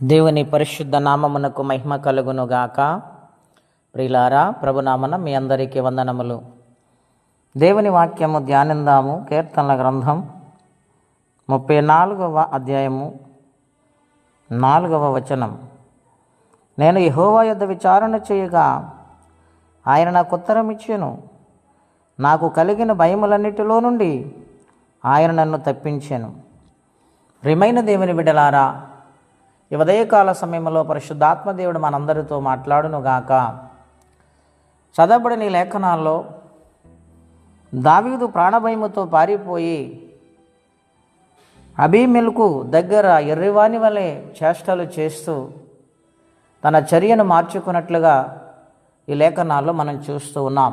దేవుని పరిశుద్ధ నామమునకు మహిమ కలుగునుగాక. ప్రియులారా, ప్రభునామన మీ అందరికీ వందనములు. దేవుని వాక్యము ధ్యానిందాము. కీర్తనల గ్రంథం 34వ అధ్యాయము 4వ వచనం. నేను యెహోవా యొద్ద విచారణ చేయగా ఆయన నాకు ఉత్తరం ఇచ్చెను. నాకు కలిగిన భయములన్నిటిలో నుండి ఆయన నన్ను తప్పించెను. ప్రియమైన దేవుని బిడ్డలారా, ఈ ఉదయకాల సమయంలో పరిశుద్ధాత్మదేవుడు మనందరితో మాట్లాడునుగాక. చదవబడిన ఈ లేఖనాల్లో దావీదు ప్రాణభయముతో పారిపోయి అబీమెలెకు దగ్గర ఎర్రివాని వలె చేష్టలు చేస్తూ తన చర్యను మార్చుకున్నట్లుగా ఈ లేఖనాల్లో మనం చూస్తూ ఉన్నాం.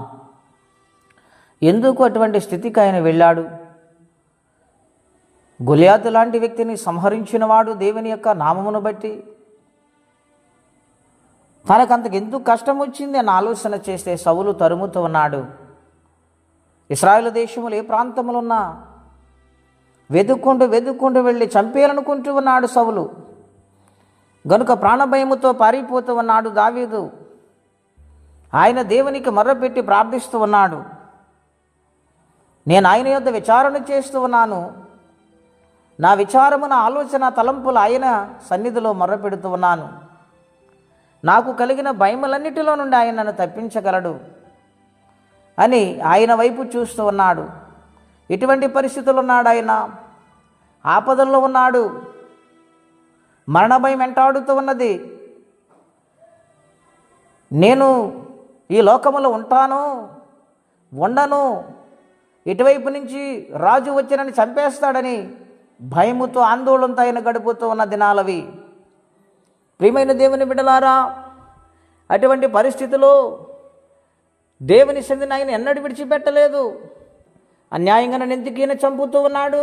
ఎందుకు అటువంటి స్థితికి ఆయన వెళ్ళాడు? గొలియాతు లాంటి వ్యక్తిని సంహరించినవాడు దేవుని యొక్క నామమును బట్టి తనకంతకు ఎందుకు కష్టం వచ్చింది అని ఆలోచన చేస్తే సౌలు తరుముతూ ఉన్నాడు. ఇశ్రాయేలు దేశములు ఏ ప్రాంతంలో ఉన్నా వెతుక్కుంటూ వెళ్ళి చంపేయాలనుకుంటూ ఉన్నాడు సౌలు. గనుక ప్రాణభయముతో పారిపోతూ ఉన్నాడు దావీదు. ఆయన దేవునికి మొర్రపెట్టి ప్రార్థిస్తూ ఉన్నాడు. నేను ఆయన యొద్ద విచారణ చేస్తూ ఉన్నాను. నా విచారము, నా ఆలోచన, తలంపులు ఆయన సన్నిధిలో మొర్రపెడుతూ ఉన్నాను. నాకు కలిగిన భయములన్నిటిలో నుండి ఆయన నన్ను తప్పించగలడు అని ఆయన వైపు చూస్తూ ఉన్నాడు. ఇటువంటి పరిస్థితులు ఉన్నాడు ఆయన. ఆపదల్లో ఉన్నాడు. మరణ భయం వెంటాడుతూ ఉన్నది. నేను ఈ లోకములో ఉంటాను, ఉండను, ఇటువైపు నుంచి రాజు వచ్చి నన్ను చంపేస్తాడని భయముతో, ఆందోళనతో ఆయన గడుపుతూ ఉన్న దినాలవి. ప్రియమైన దేవుని బిడ్డలారా, అటువంటి పరిస్థితిలో దేవుని సన్నిధిని ఆయన ఎన్నడూ విడిచిపెట్టలేదు. అన్యాయంగా నన్ను ఎందుకు ఈయన చంపుతూ ఉన్నాడు,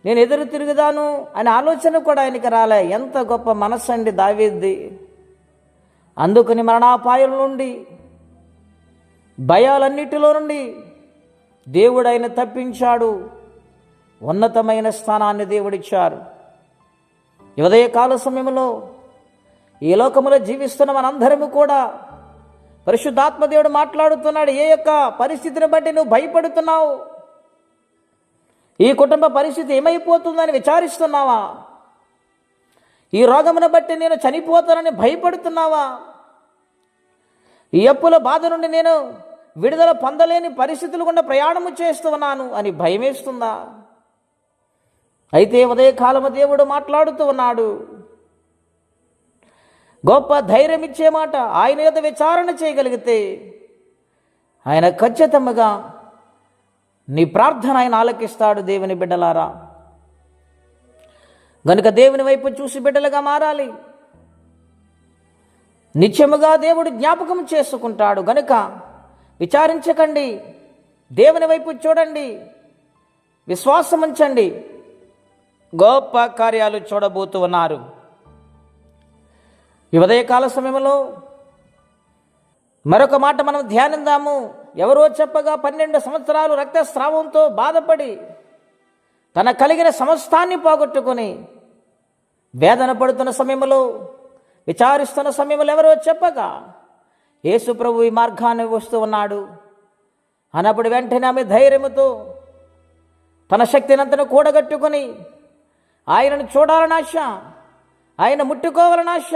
నేను ఎదురు తిరుగుదాను అనే ఆలోచన కూడా ఆయనకి రాలే. ఎంత గొప్ప మనస్సు అండి దావీదుది. అందుకని మరణాపాయం నుండి, భయాలన్నిటిలో నుండి దేవుడు ఆయన తప్పించాడు. ఉన్నతమైన స్థానాన్ని దేవుడిచ్చారు. ఈ ఉదయకాల సమయంలో ఈ లోకములో జీవిస్తున్న మనందరము కూడా పరిశుద్ధాత్మదేవుడు మాట్లాడుతున్నాడు. ఏ యొక్క పరిస్థితిని బట్టి నువ్వు భయపడుతున్నావు? ఈ కుటుంబ పరిస్థితి ఏమైపోతుందని విచారిస్తున్నావా? ఈ రోగమును బట్టి నేను చనిపోతానని భయపడుతున్నావా? ఈ అప్పుల బాధ నుండి నేను విడుదల పొందలేని పరిస్థితులు గుండా ప్రయాణము చేస్తూ ఉన్నాను అని భయమేస్తుందా? అయితే ఉదయకాలము దేవుడు మాట్లాడుతూ ఉన్నాడు. గొప్ప ధైర్యం ఇచ్చే మాట. ఆయన యొద్ద విచారణ చేయగలిగితే ఆయన ఖచ్చితంగా నీ ప్రార్థన ఆయన ఆలకిస్తాడు. దేవుని బిడ్డలారా, గనుక దేవుని వైపు చూసి బిడ్డలుగా మారాలి. నిత్యముగా దేవుడు జ్ఞాపకం చేసుకుంటాడు. గనుక విచారించకండి, దేవుని వైపు చూడండి, విశ్వాసం ఉంచండి. గొప్ప కార్యాలు చూడబోతూ ఉన్నారు. ఈ ఉదయకాల సమయంలో మరొక మాట మనం ధ్యానిద్దాము. ఎవరో చెప్పగా 12 సంవత్సరాలు రక్తస్రావంతో బాధపడి తన కలిగిన సమస్తాన్ని పోగొట్టుకొని వేదన పడుతున్న సమయంలో, విచారిస్తున్న సమయంలో ఎవరో చెప్పగా యేసు ప్రభు ఈ మార్గాన్ని వస్తూ ఉన్నాడు అన్నప్పుడు వెంటనే ఆమె ధైర్యముతో తన శక్తినంతను కూడగట్టుకొని ఆయనను చూడాలని ఆశ, ఆయన ముట్టుకోవాలని ఆశ,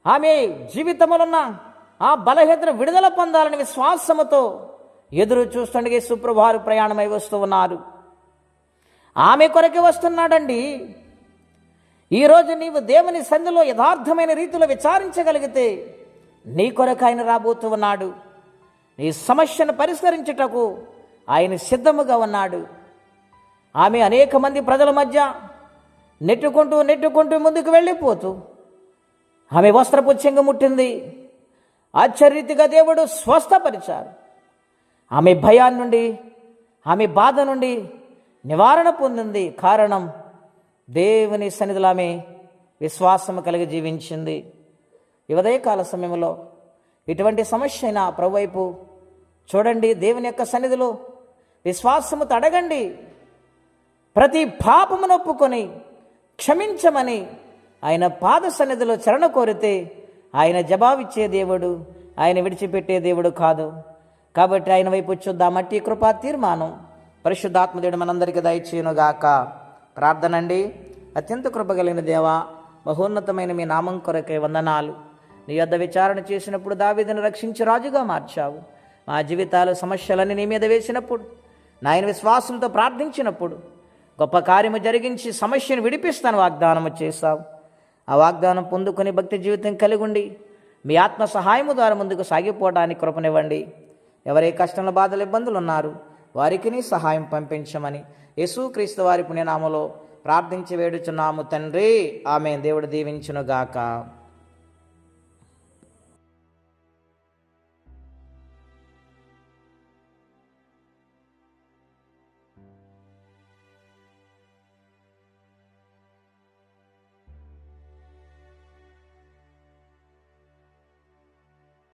ఆమె జీవితంలోన్న ఆ బలహీనతను విడుదల పొందాలని విశ్వాసముతో ఎదురు చూస్తుండగా యేసు ప్రభు వారు ప్రయాణమై వస్తూ ఉన్నారు. ఆమె కొరకే వస్తున్నాడండి. ఈరోజు నీవు దేవుని సన్నిధిలో యథార్థమైన రీతిలో విచారించగలిగితే నీ కొరకు ఆయన రాబోతూ ఉన్నాడు. నీ సమస్యను పరిష్కరించుటకు ఆయన సిద్ధముగా ఉన్నాడు. ఆమె అనేక మంది ప్రజల మధ్య నెట్టుకుంటూ ముందుకు వెళ్ళిపోతూ ఆమె వస్త్రపు చెంగు ముట్టింది. ఆశ్చర్యరీతిగా దేవుడు స్వస్థపరిచారు. ఆమె భయాన్ని నుండి, ఆమె బాధ నుండి నివారణ పొందింది. కారణం దేవుని సన్నిధిలో ఆమె విశ్వాసము కలిగి జీవించింది. ఈ ఉదయకాల సమయంలో ఇటువంటి సమస్య అయినా ప్రభు వైపు చూడండి. దేవుని యొక్క సన్నిధిలో విశ్వాసముతో అడగండి. ప్రతి పాపమును ఒప్పుకొని క్షమించమని ఆయన పాద సన్నిధిలో శరణ కోరితే ఆయన జవాబిచ్చే దేవుడు, ఆయన విడిచిపెట్టే దేవుడు కాదు. కాబట్టి ఆయన వైపు చూద్దాం. అట్టి కృపా తీర్మానం పరిశుద్ధాత్మదేవుడు మనందరికీ దయచేయునుగాక. ప్రార్థన అండి. అత్యంత కృపగలిగిన దేవా, మహోన్నతమైన మీ నామం కొరకే వందనాలు. నీ యొద్ద విచారణ చేసినప్పుడు దావీదును రక్షించి రాజుగా మార్చావు. మా జీవితాలు సమస్యలన్నీ నీ మీద వేసినప్పుడు, నాయన విశ్వాసంతో ప్రార్థించినప్పుడు గొప్ప కార్యము జరిగించి సమస్యను విడిపిస్తాను వాగ్దానము చేశావు. ఆ వాగ్దానం పొందుకొని భక్తి జీవితం కలిగి ఉండి మీ ఆత్మ సహాయము ద్వారా ముందుకు సాగిపోవడానికి కృపనివ్వండి. ఎవరే కష్టంలో బాధలు ఇబ్బందులు ఉన్నారు వారికి నీ సహాయం పంపించమని యేసుక్రీస్తు వారి పుణ్యనామములో ప్రార్థించి వేడుచున్నాము తండ్రి. ఆమేన్. దేవుడు దీవించునుగాక.